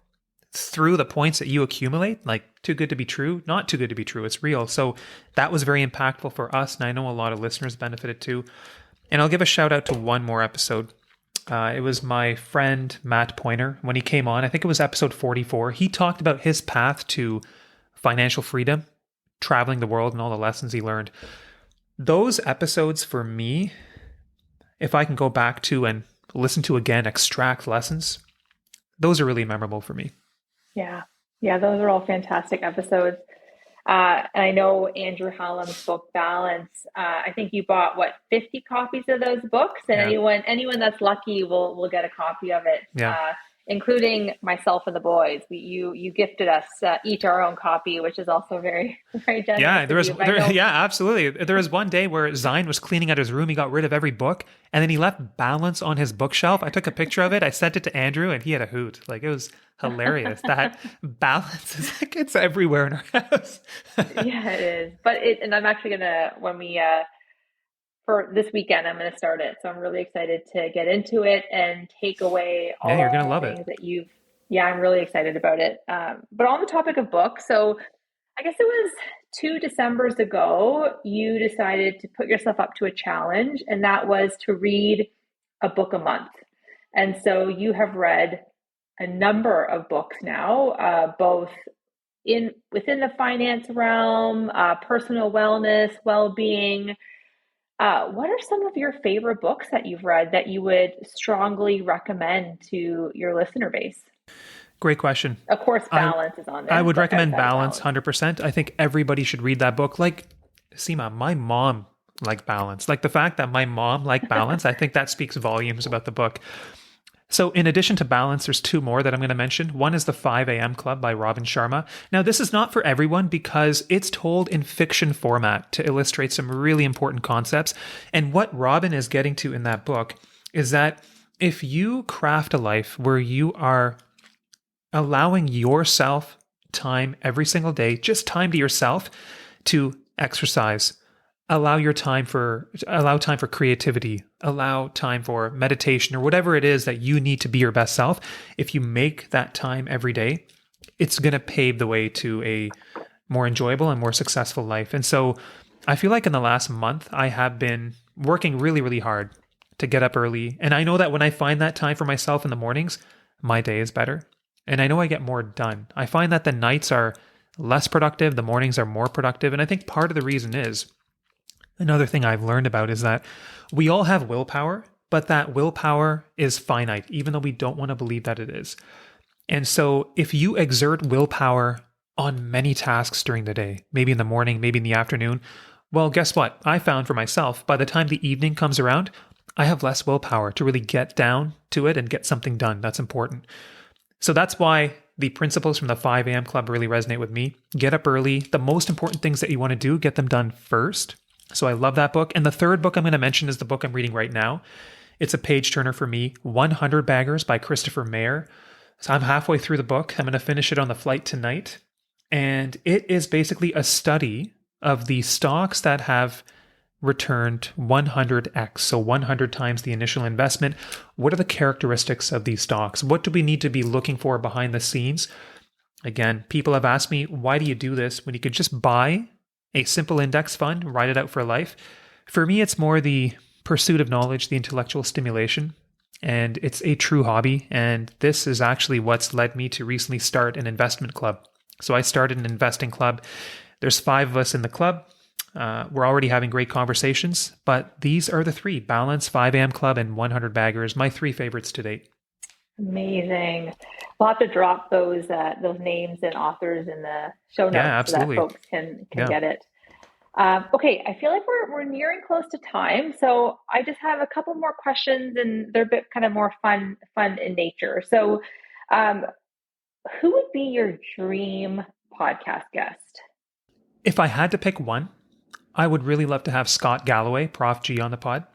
through the points that you accumulate, like too good to be true, not too good to be true, it's real. So that was very impactful for us, and I know a lot of listeners benefited too. And I'll give a shout out to one more episode. It was my friend Matt Pointer. When he came on, I think it was episode 44, he talked about his path to financial freedom, traveling the world, and all the lessons he learned. Those episodes for me, if I can go back to and listen to again, extract lessons, those are really memorable for me. Yeah. Yeah, those are all fantastic episodes. And I know Andrew Hallam's book Balance. I think you bought 50 copies of those books, and anyone that's lucky will get a copy of it. Yeah. Including myself and the boys. You gifted us each our own copy, which is also very, very generous. Yeah, absolutely. There was one day where Zine was cleaning out his room. He got rid of every book, and then he left Balance on his bookshelf. I took a picture of it. I sent it to Andrew, and he had a hoot. Like, it was hilarious. That Balance is like, it's everywhere in our house. Yeah, it is. And I'm actually gonna, when we for this weekend, I'm going to start it. So I'm really excited to get into it and take away all you're gonna the love things it. that I'm really excited about it. But on the topic of books, so I guess it was 2 Decembers ago, you decided to put yourself up to a challenge, and that was to read a book a month. And so you have read a number of books now, both within the finance realm, personal wellness, well-being. What are some of your favorite books that you've read that you would strongly recommend to your listener base? Great question. Of course, Balance is on there. I would recommend Balance 100%. I think everybody should read that book. Like, Sima, my mom liked Balance. Like, the fact that my mom liked Balance, I think that speaks volumes about the book. So in addition to Balance, there's 2 more that I'm going to mention. One is the 5 a.m. Club by Robin Sharma. Now, this is not for everyone because it's told in fiction format to illustrate some really important concepts. And what Robin is getting to in that book is that if you craft a life where you are allowing yourself time every single day, just time to yourself to exercise, allow time for creativity, allow time for meditation, or whatever it is that you need to be your best self. If you make that time every day, it's going to pave the way to a more enjoyable and more successful life. And so I feel like in the last month, I have been working really, really hard to get up early. And I know that when I find that time for myself in the mornings, my day is better. And I know I get more done. I find that the nights are less productive, the mornings are more productive. And I think part of the reason is, another thing I've learned about is that we all have willpower, but that willpower is finite, even though we don't want to believe that it is. And so if you exert willpower on many tasks during the day, maybe in the morning, maybe in the afternoon, well, guess what? I found for myself, by the time the evening comes around, I have less willpower to really get down to it and get something done. That's important. So that's why the principles from the 5 a.m. Club really resonate with me. Get up early. The most important things that you want to do, get them done first. So I love that book. And the third book I'm going to mention is the book I'm reading right now. It's a page turner for me, 100 Baggers by Christopher Mayer. So I'm halfway through the book. I'm going to finish it on the flight tonight. And it is basically a study of the stocks that have returned 100x, so 100 times the initial investment. What are the characteristics of these stocks? What do we need to be looking for behind the scenes? Again, people have asked me, why do you do this when you could just buy a simple index fund, ride it out for life? For me, it's more the pursuit of knowledge, the intellectual stimulation, and it's a true hobby. And this is actually what's led me to recently start an investment club. So I started an investing club. There's 5 of us in the club. We're already having great conversations, but these are the 3: Balance, 5 a.m. Club, and 100 Baggers, my 3 favorites to date. Amazing. We'll have to drop those names and authors in the show notes, absolutely, so that folks can get it. Okay, I feel like we're nearing close to time, so I just have a couple more questions, and they're a bit kind of more fun in nature. So, who would be your dream podcast guest? If I had to pick one, I would really love to have Scott Galloway, Prof G, on the pod.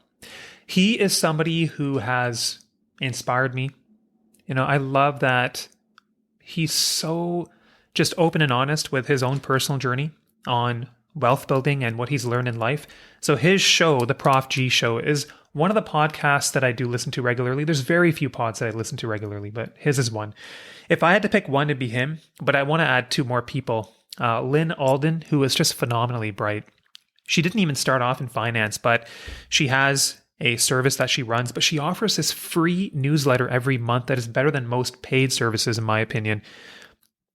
He is somebody who has inspired me. You know, I love that he's so just open and honest with his own personal journey on wealth building and what he's learned in life. So his show, the Prof G Show, is one of the podcasts that I do listen to regularly, there's very few pods that I listen to regularly, but his is one. If I had to pick one, it'd be him, but I want to add two more people. Lynn Alden, who is just phenomenally bright. She didn't even start off in finance, but she has a service that she runs, but she offers this free newsletter every month that is better than most paid services, in my opinion.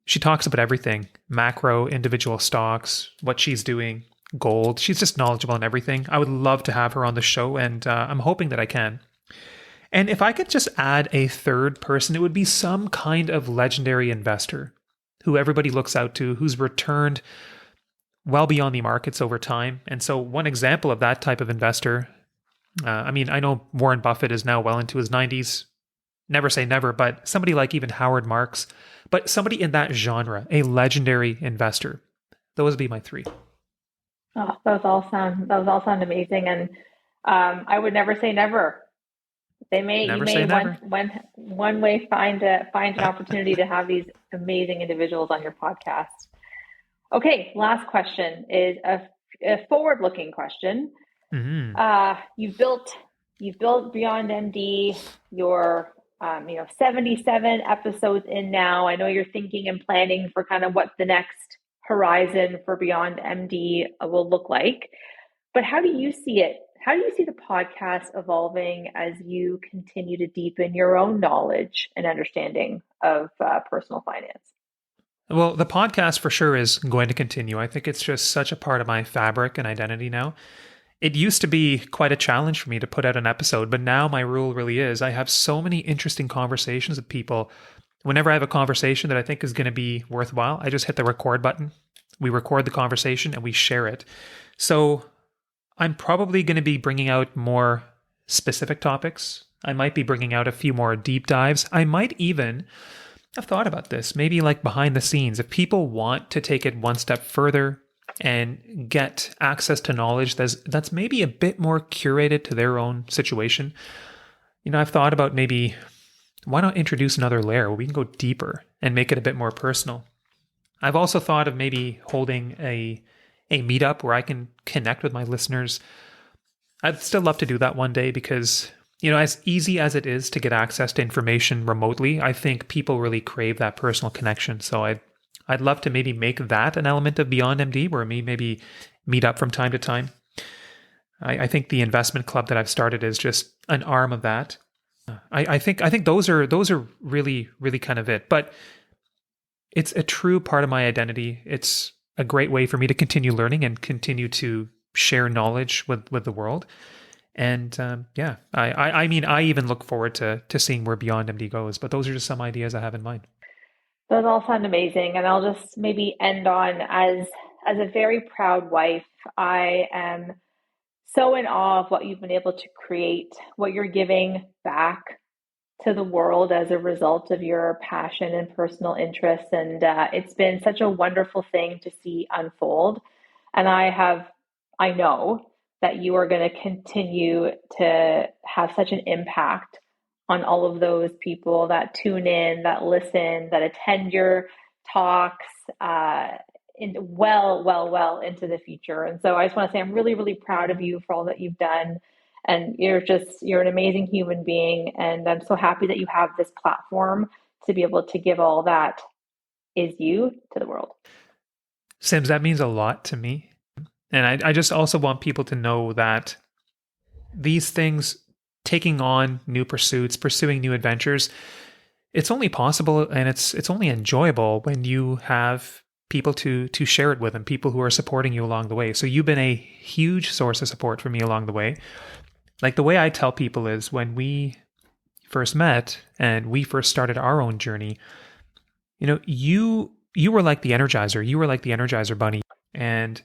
She talks about everything, macro, individual stocks, what she's doing, gold. She's just knowledgeable on everything. I would love to have her on the show, and I'm hoping that I can. And if I could just add a third person, it would be some kind of legendary investor who everybody looks out to, who's returned well beyond the markets over time. And so one example of that type of investor, I know Warren Buffett is now well into his 90s. Never say never, but somebody like even Howard Marks, but somebody in that genre, a legendary investor. Those would be my three. Oh, those all sound amazing, and I would never say never. You Never may say never. one way find an opportunity to have these amazing individuals on your podcast. Okay, last question is a forward-looking question. Mm-hmm. You've built Beyond MD. You're 77 episodes in now. I know you're thinking and planning for kind of what the next horizon for Beyond MD will look like. But how do you see it? How do you see the podcast evolving as you continue to deepen your own knowledge and understanding of personal finance? Well, the podcast for sure is going to continue. I think it's just such a part of my fabric and identity now. It used to be quite a challenge for me to put out an episode, but now my rule really is I have so many interesting conversations with people. Whenever I have a conversation that I think is going to be worthwhile, I just hit the record button. We record the conversation and we share it. So I'm probably going to be bringing out more specific topics. I might be bringing out a few more deep dives. I might even have thought about this, maybe like behind the scenes. If people want to take it one step further and get access to knowledge that's maybe a bit more curated to their own situation, I've thought about maybe why not introduce another layer where we can go deeper and make it a bit more personal. I've also thought of maybe holding a meetup where I can connect with my listeners. I'd still love to do that one day because, as easy as it is to get access to information remotely, I think people really crave that personal connection. So I'd love to maybe make that an element of Beyond MD where we maybe meet up from time to time. I think the investment club that I've started is just an arm of that. I think those are really, really kind of it. But it's a true part of my identity. It's a great way for me to continue learning and continue to share knowledge with the world. And I even look forward to seeing where Beyond MD goes. But those are just some ideas I have in mind. Those all sound amazing. And I'll just maybe end on as a very proud wife, I am so in awe of what you've been able to create, what you're giving back to the world as a result of your passion and personal interests. And it's been such a wonderful thing to see unfold. And I know that you are going to continue to have such an impact on all of those people that tune in, that listen, that attend your talks, well into the future. And so I just want to say I'm really, really proud of you for all that you've done. And you're an amazing human being. And I'm so happy that you have this platform to be able to give all that is you to the world. Sims, that means a lot to me. And I just also want people to know that these things, taking on new pursuits, pursuing new adventures, it's only possible and it's only enjoyable when you have people to share it with and people who are supporting you along the way. So you've been a huge source of support for me along the way. Like the way I tell people is when we first met and we first started our own journey, you were like the Energizer. You were like the Energizer bunny. And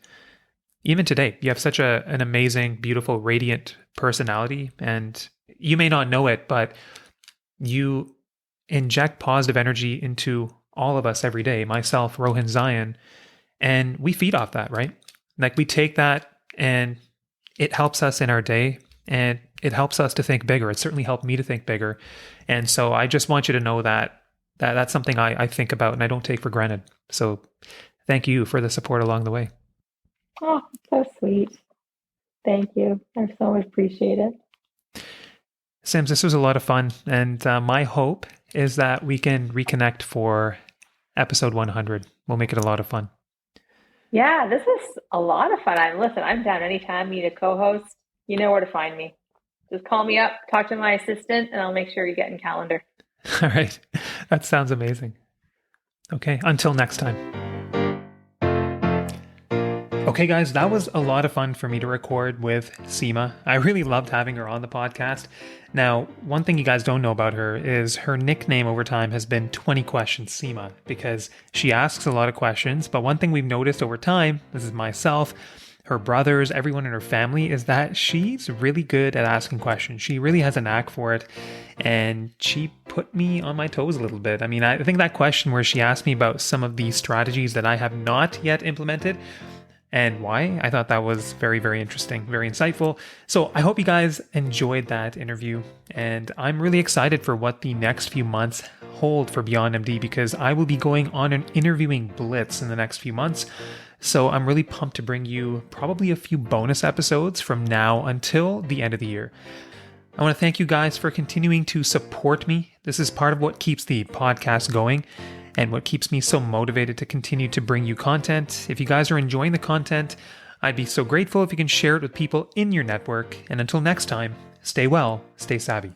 even today, you have such an amazing, beautiful, radiant personality. And you may not know it, but you inject positive energy into all of us every day, myself, Rohan, Zion, and we feed off that, right? Like we take that and it helps us in our day and it helps us to think bigger. It certainly helped me to think bigger. And so I just want you to know that that's something I think about and I don't take for granted. So thank you for the support along the way. Oh, so sweet. Thank you. I so appreciate it. Sims, this was a lot of fun. And my hope is that we can reconnect for episode 100. We'll make it a lot of fun. Yeah, this was a lot of fun. I'm down anytime you need a co-host. You know where to find me. Just call me up, talk to my assistant, and I'll make sure you get in calendar. All right. That sounds amazing. Okay. Until next time. Okay, guys, that was a lot of fun for me to record with Sima. I really loved having her on the podcast. Now, one thing you guys don't know about her is her nickname over time has been 20 Questions Sima, because she asks a lot of questions. But one thing we've noticed over time, this is myself, her brothers, everyone in her family, is that she's really good at asking questions. She really has a knack for it. And she put me on my toes a little bit. I mean, I think that question where she asked me about some of the strategies that I have not yet implemented, and why, I thought that was very, very interesting, very insightful. So I hope you guys enjoyed that interview. And I'm really excited for what the next few months hold for Beyond MD, because I will be going on an interviewing blitz in the next few months. So I'm really pumped to bring you probably a few bonus episodes from now until the end of the year. I want to thank you guys for continuing to support me. This is part of what keeps the podcast going and what keeps me so motivated to continue to bring you content. If you guys are enjoying the content, I'd be so grateful if you can share it with people in your network. And until next time, stay well, stay savvy.